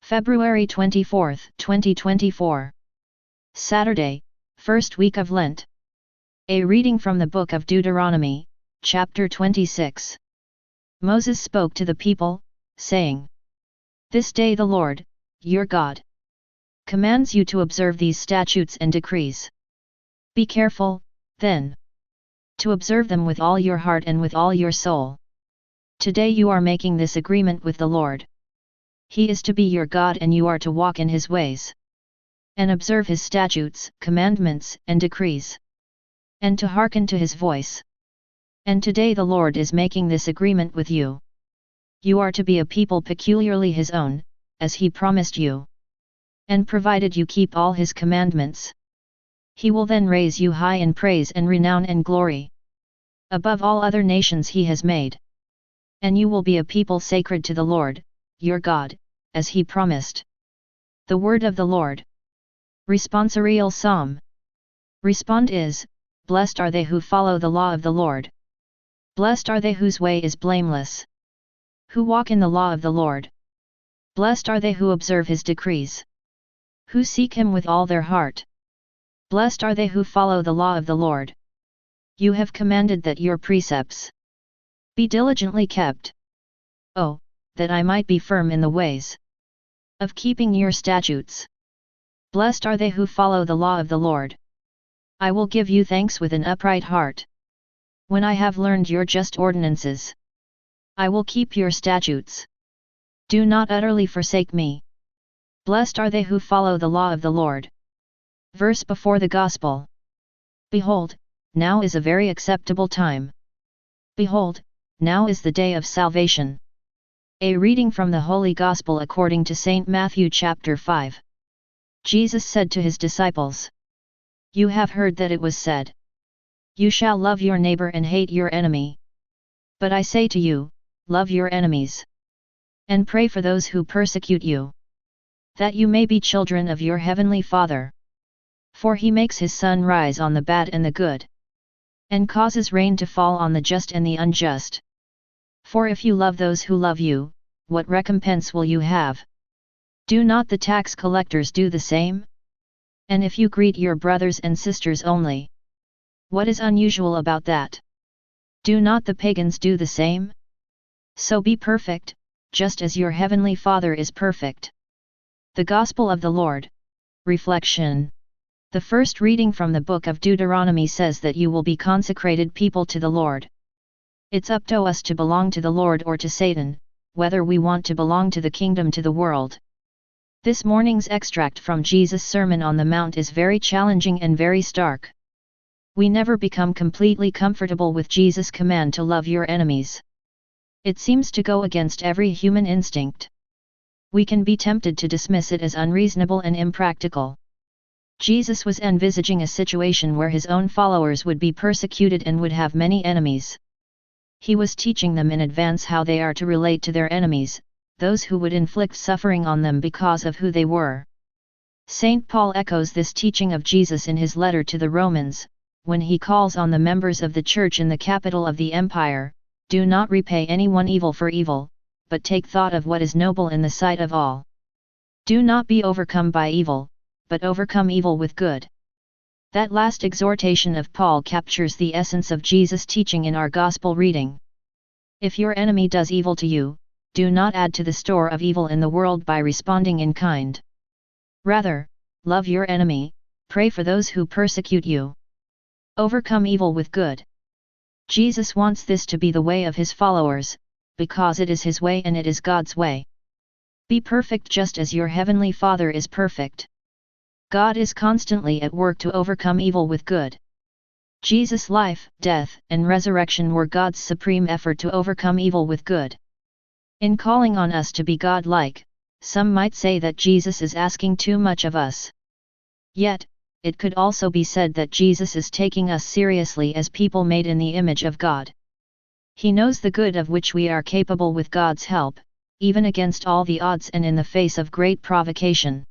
February 24, 2024. Saturday, first week of Lent. A reading from the book of Deuteronomy, chapter 26. Moses spoke to the people, saying, "This day the Lord, your God, commands you to observe these statutes and decrees. Be careful, then, to observe them with all your heart and with all your soul. Today you are making this agreement with the Lord. He is to be your God and you are to walk in His ways, and observe His statutes, commandments, and decrees, and to hearken to His voice. And today the Lord is making this agreement with you. You are to be a people peculiarly His own, as He promised you. And provided you keep all His commandments, He will then raise you high in praise and renown and glory, above all other nations He has made. And you will be a people sacred to the Lord, your God, as He promised." The word of the Lord. Responsorial Psalm. Respond is, "Blessed are they who follow the law of the Lord. Blessed are they whose way is blameless, who walk in the law of the Lord. Blessed are they who observe His decrees, who seek Him with all their heart. Blessed are they who follow the law of the Lord. You have commanded that your precepts be diligently kept. Oh, that I might be firm in the ways of keeping your statutes. Blessed are they who follow the law of the Lord. I will give you thanks with an upright heart. When I have learned your just ordinances, I will keep your statutes. Do not utterly forsake me. Blessed are they who follow the law of the Lord." Verse before the Gospel. Behold, now is a very acceptable time. Behold, now is the day of salvation. A reading from the Holy Gospel according to St. Matthew chapter 5. Jesus said to His disciples, "You have heard that it was said, 'You shall love your neighbor and hate your enemy.' But I say to you, love your enemies, and pray for those who persecute you, that you may be children of your heavenly Father. For He makes His sun rise on the bad and the good, and causes rain to fall on the just and the unjust. For if you love those who love you, what recompense will you have? Do not the tax collectors do the same? And if you greet your brothers and sisters only, what is unusual about that? Do not the pagans do the same? So be perfect, just as your heavenly Father is perfect." The Gospel of the Lord. Reflection. The first reading from the book of Deuteronomy says that you will be consecrated people to the Lord. It's up to us to belong to the Lord or to Satan, whether we want to belong to the kingdom to the world. This morning's extract from Jesus' Sermon on the Mount is very challenging and very stark. We never become completely comfortable with Jesus' command to love your enemies. It seems to go against every human instinct. We can be tempted to dismiss it as unreasonable and impractical. Jesus was envisaging a situation where His own followers would be persecuted and would have many enemies. He was teaching them in advance how they are to relate to their enemies, those who would inflict suffering on them because of who they were. St. Paul echoes this teaching of Jesus in his letter to the Romans, when he calls on the members of the Church in the capital of the empire, "Do not repay anyone evil for evil, but take thought of what is noble in the sight of all. Do not be overcome by evil, but overcome evil with good." That last exhortation of Paul captures the essence of Jesus' teaching in our Gospel reading. If your enemy does evil to you, do not add to the store of evil in the world by responding in kind. Rather, love your enemy, pray for those who persecute you. Overcome evil with good. Jesus wants this to be the way of His followers, because it is His way and it is God's way. Be perfect just as your heavenly Father is perfect. God is constantly at work to overcome evil with good. Jesus' life, death, and resurrection were God's supreme effort to overcome evil with good. In calling on us to be God-like, some might say that Jesus is asking too much of us. Yet, it could also be said that Jesus is taking us seriously as people made in the image of God. He knows the good of which we are capable with God's help, even against all the odds and in the face of great provocation.